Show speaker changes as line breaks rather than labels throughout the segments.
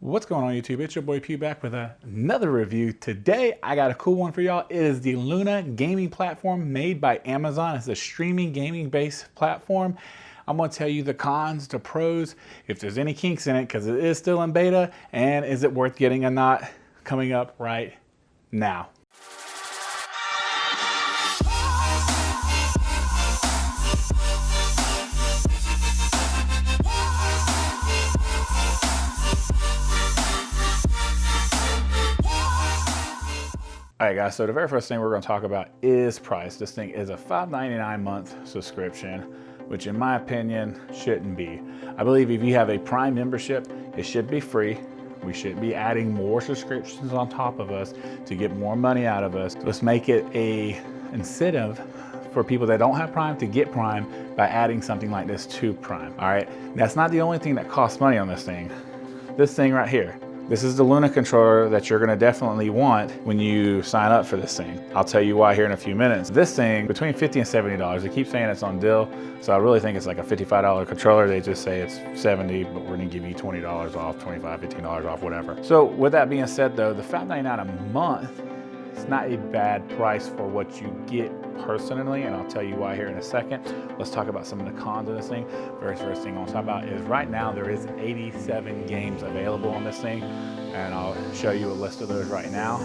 What's going on YouTube? It's your boy P back with another review. Today I got a cool one for y'all. It is the Luna gaming platform made by Amazon. It's a streaming gaming based platform. I'm going to tell you the cons, the pros, if there's any kinks in it, because it is still in beta, and is it worth getting or not, coming up right now. All right guys, so the very first thing we're going to talk about is price. This thing is a $5.99 month subscription, which in my opinion shouldn't be. I believe if you have a Prime membership, it should be free. We should be adding more subscriptions on top of us to get more money out of us. Let's make it a incentive for people that don't have Prime to get Prime by adding something like this to Prime. All right, that's not the only thing that costs money on this thing. This thing right here. This is the Luna controller that you're gonna definitely want when you sign up for this thing. I'll tell you why here in a few minutes. This thing, between $50 and $70. They keep saying it's on deal, so I really think it's like a $55 controller. They just say it's $70, but we're gonna give you $20 off, $25, $15 off, whatever. So with that being said though, the $5.99 a month, it's not a bad price for what you get personally, and I'll tell you why here in a second. Let's talk about some of the cons of this thing. Very first thing I'll talk about is right now there is 87 games available on this thing, and I'll show you a list of those right now.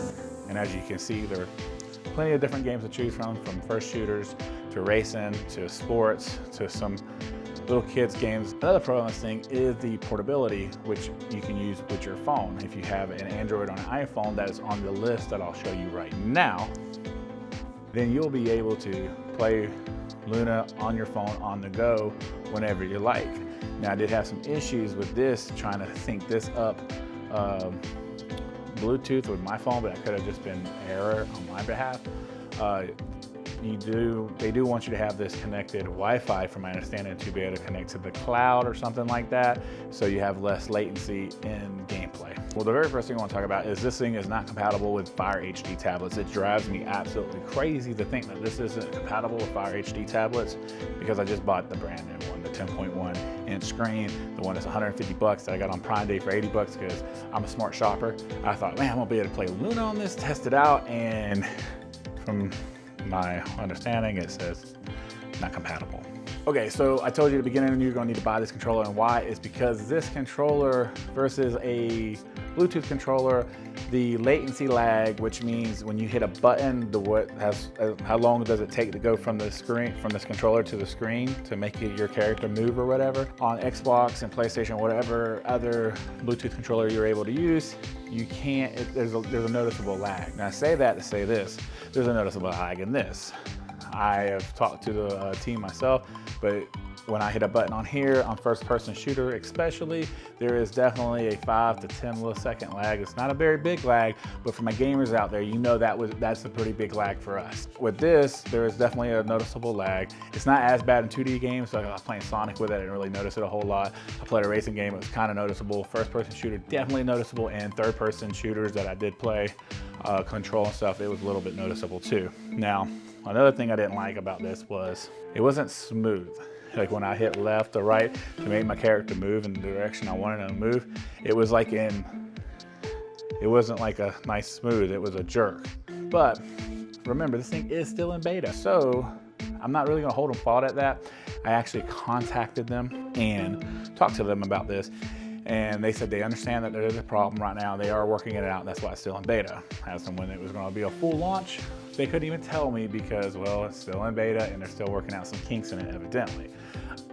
And as you can see, there are plenty of different games to choose from first shooters to racing to sports to some little kids games. Another pro on this thing is the portability, which you can use with your phone. If you have an Android or an iPhone that is on the list that I'll show you right now, then you'll be able to play Luna on your phone on the go whenever you like. Now I did have some issues with this, trying to sync this up Bluetooth with my phone, but that could have just been error on my behalf. They do want you to have this connected Wi-Fi, from my understanding, to be able to connect to the cloud or something like that, so you have less latency in gameplay. Well, the very first thing I want to talk about is this thing is not compatible with Fire HD tablets. It drives me absolutely crazy to think that this isn't compatible with Fire HD tablets, because I just bought the brand new one, the 10.1 inch screen, the one that's 150 bucks that I got on Prime Day for 80 bucks because I'm a smart shopper. I thought, man, I'm gonna be able to play Luna on this, test it out, and from my understanding, it says not compatible. Okay, so I told you at the beginning you're gonna need to buy this controller, and why is because this controller versus a Bluetooth controller, the latency lag, which means when you hit a button, how long does it take to go from the screen, from this controller to the screen to make your character move or whatever. On Xbox and PlayStation, whatever other Bluetooth controller you're able to use, you can't, there's a noticeable lag. Now I say that to say this, there's a noticeable lag in this. I have talked to the team myself, but when I hit a button on here, on first person shooter especially, there is definitely a 5 to 10 millisecond lag. It's not a very big lag, but for my gamers out there, you know that's a pretty big lag for us. With this, there is definitely a noticeable lag. It's not as bad in 2D games, so I was playing Sonic with it, I didn't really notice it a whole lot. I played a racing game, it was kind of noticeable. First person shooter, definitely noticeable, and third person shooters that I did play, Control and stuff, it was a little bit noticeable too. Now, another thing I didn't like about this was it wasn't smooth. Like when I hit left or right to make my character move in the direction I wanted him to move, it was like it wasn't like a nice smooth, it was a jerk. But remember, this thing is still in beta, so I'm not really gonna hold them fault at that. I actually contacted them and talked to them about this, and they said they understand that there is a problem right now. They are working it out, that's why it's still in beta. As to when it was gonna be a full launch, they couldn't even tell me because, well, it's still in beta and they're still working out some kinks in it, evidently.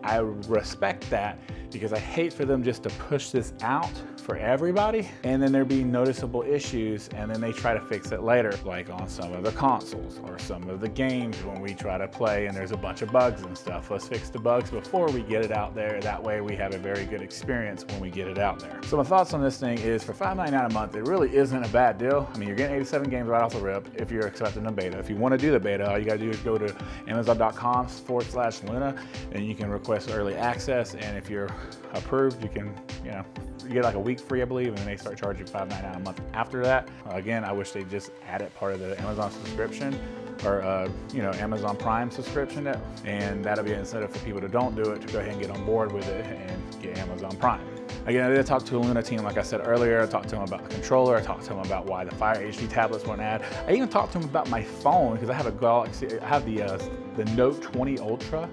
I respect that because I hate for them just to push this out for everybody and then there be noticeable issues and then they try to fix it later, like on some of the consoles or some of the games when we try to play and there's a bunch of bugs and stuff. Let's fix the bugs before we get it out there. That way we have a very good experience when we get it out there. So my thoughts on this thing is, for $5.99 a month, it really isn't a bad deal. I mean, you're getting 87 games right off the rip if you're accepting the beta. If you want to do the beta, all you gotta do is go to amazon.com/Luna and you can request early access, and if you're approved, you can, you get like a week free, I believe, and then they start charging $5.99 a month after that. Again, I wish they just added part of the Amazon subscription or Amazon Prime subscription, and that'll be an incentive for people that don't do it to go ahead and get on board with it and get Amazon Prime. Again, I did talk to the Luna team, like I said earlier. I talked to them about the controller. I talked to them about why the Fire HD tablets weren't added. I even talked to them about my phone, because I have a Galaxy, I have the Note 20 Ultra,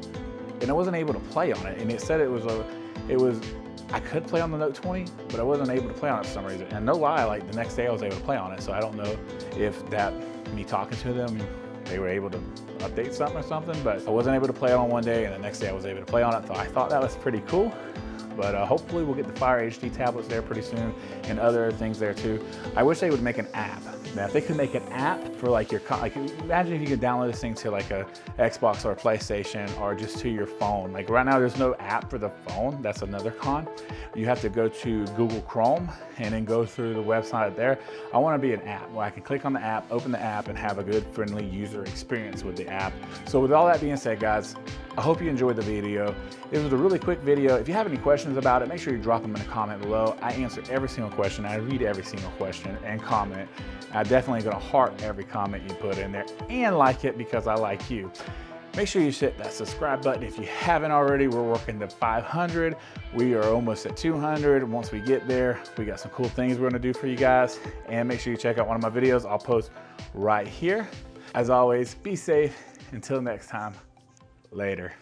and I wasn't able to play on it. And it said I could play on the Note 20, but I wasn't able to play on it for some reason. And no lie, like the next day I was able to play on it. So I don't know if that, me talking to them, they were able to update something or something, but I wasn't able to play it on one day, and the next day I was able to play on it. So I thought that was pretty cool. But hopefully we'll get the Fire HD tablets there pretty soon, and other things there too. I wish they would make an app. Now, if they could make an app for like your, like imagine if you could download this thing to like a Xbox or a PlayStation, or just to your phone. Like right now, there's no app for the phone. That's another con. You have to go to Google Chrome and then go through the website there. I want to be an app where I can click on the app, open the app, and have a good, friendly user experience with the app. So with all that being said, guys, I hope you enjoyed the video. It was a really quick video. If you have any questions about it, make sure you drop them in a comment below. I answer every single question. I read every single question and comment. I'm definitely gonna heart every comment you put in there and like it, because I like you. Make sure you hit that subscribe button if you haven't already. We're working to 500. We are almost at 200. Once we get there, we got some cool things we're gonna do for you guys. And make sure you check out one of my videos I'll post right here. As always, be safe. Until next time. Later.